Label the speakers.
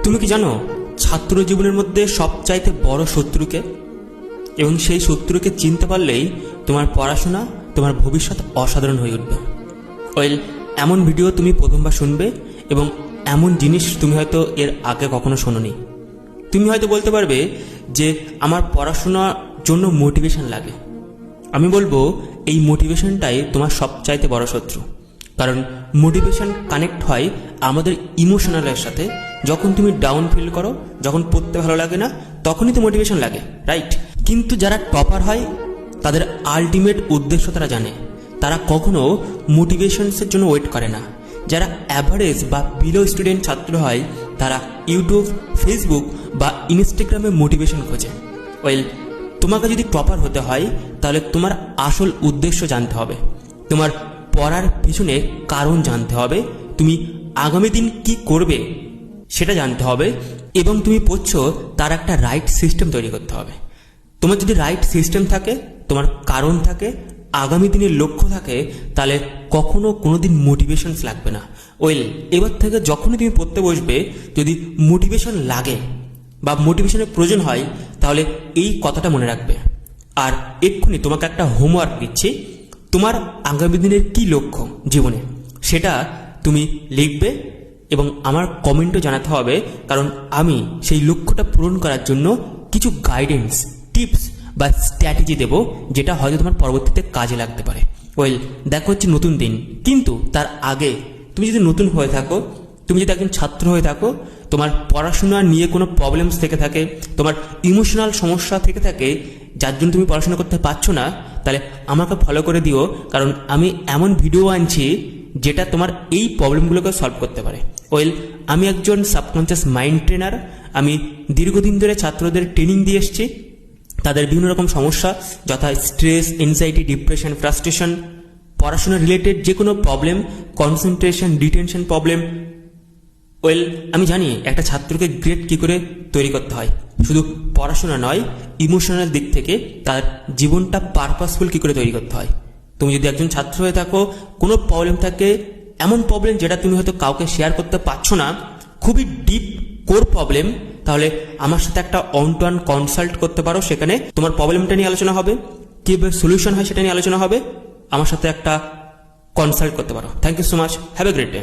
Speaker 1: তুমি কি জানো ছাত্র জীবনের মধ্যে সবচাইতে বড় শত্রুকে, এবং সেই শত্রুকে চিনতে পারলেই তোমার পড়াশোনা, তোমার ভবিষ্যৎ অসাধারণ হয়ে উঠবে। ওয়েল, এমন ভিডিও তুমি প্রথমবার শুনবে এবং এমন জিনিস তুমি হয়তো এর আগে কখনো শোনোনি। তুমি হয়তো বলতে পারবে যে আমার পড়াশোনার জন্য মোটিভেশন লাগে। আমি বলবো এই মোটিভেশনটাই তোমার সবচাইতে বড় শত্রু। কারণ মোটিভেশন কানেক্ট হয় আমাদের ইমোশনালের সাথে। যখন তুমি ডাউন ফিল করো, যখন পড়তে ভালো লাগে না, তখনই তো মোটিভেশন লাগে, রাইট? কিন্তু যারা টপার হয় তাদের আলটিমেট উদ্দেশ্য তারা জানে। তারা কখনো মোটিভেশনসের জন্য ওয়েট করে না। যারা অ্যাভারেজ বা বিলো স্টুডেন্ট ছাত্র হয় তারা ইউটিউব, ফেসবুক বা ইনস্টাগ্রামে মোটিভেশন খোঁজে। ওয়েল, তোমাকে যদি টপার হতে হয় তাহলে তোমার আসল উদ্দেশ্য জানতে হবে, তোমার পড়ার পিছনে কারণ জানতে হবে, তুমি আগামী দিন কি করবে সেটা জানতে হবে, এবং তুমি পড়ছো তার একটা রাইট সিস্টেম তৈরি করতে হবে। তোমার যদি রাইট সিস্টেম থাকে, তোমার কারণ থাকে, আগামী দিনের লক্ষ্য থাকে, তাহলে কখনো কোনোদিন মোটিভেশনস লাগবে না। ওয়েল, এবার থেকে যখনই তুমি পড়তে বসবে, যদি মোটিভেশন লাগে বা মোটিভেশনের প্রয়োজন হয়, তাহলে এই কথাটা মনে রাখবে। আর এক্ষুনি তোমাকে একটা হোমওয়ার্ক দিচ্ছি। তোমার আগামী দিনের কী লক্ষ্য জীবনে, সেটা তুমি লিখবে এবং আমার কমেন্টও জানাতে হবে। কারণ আমি সেই লক্ষ্যটা পূরণ করার জন্য কিছু গাইডেন্স, টিপস বা স্ট্র্যাটেজি দেব, যেটা হয়তো তোমার পরবর্তীতে কাজে লাগতে পারে। ওয়েল, দেখা হচ্ছে নতুন দিন। কিন্তু তার আগে তুমি যদি নতুন হয়ে থাকো, তুমি যদি একজন ছাত্র হয়ে থাকো, তোমার পড়াশোনা নিয়ে কোনো প্রবলেমস থেকে থাকে, তোমার ইমোশনাল সমস্যা থেকে থাকে যার জন্য তুমি পড়াশোনা করতে পারছো না, তাহলে আমাকে ফলো করে দিও। কারণ আমি এমন ভিডিও আনছি যেটা তোমার এই প্রবলেমগুলোকে সলভ করতে পারে। ওয়েল, আমি একজন সাবকনসিয়াস মাইন্ড ট্রেনার। আমি দীর্ঘদিন ধরে ছাত্রদের ট্রেনিং দিয়ে এসেছি। তাদের বিভিন্ন রকম সমস্যা, যথা স্ট্রেস, এনজাইটি, ডিপ্রেশন, ফ্রাস্ট্রেশন, পড়াশোনা রিলেটেড যে কোনো problem, concentration, detention problem. Well, আমি জানি একটা ছাত্রকে গ্রেড কী করে তৈরি করতে হয়। শুধু পড়াশোনা নয়, ইমোশনাল দিক থেকে তার জীবনটা পারপাসফুল কী করে তৈরি করতে হয়। তুমি যদি একজন ছাত্র হয়ে থাকো, কোনো প্রবলেম থাকে, এমন প্রবলেম যেটা তুমি হয়তো কাউকে শেয়ার করতে পারছো না, খুবই ডিপ কোর প্রবলেম, তাহলে আমার সাথে একটা অন টু ওয়ান কনসাল্ট করতে পারো। সেখানে তোমার প্রবলেমটা নিয়ে আলোচনা হবে, কীভাবে সলিউশন হয় সেটা নিয়ে আলোচনা হবে। আমার সাথে একটা কনসাল্ট করতে পারো। Thank you so much, have a great day.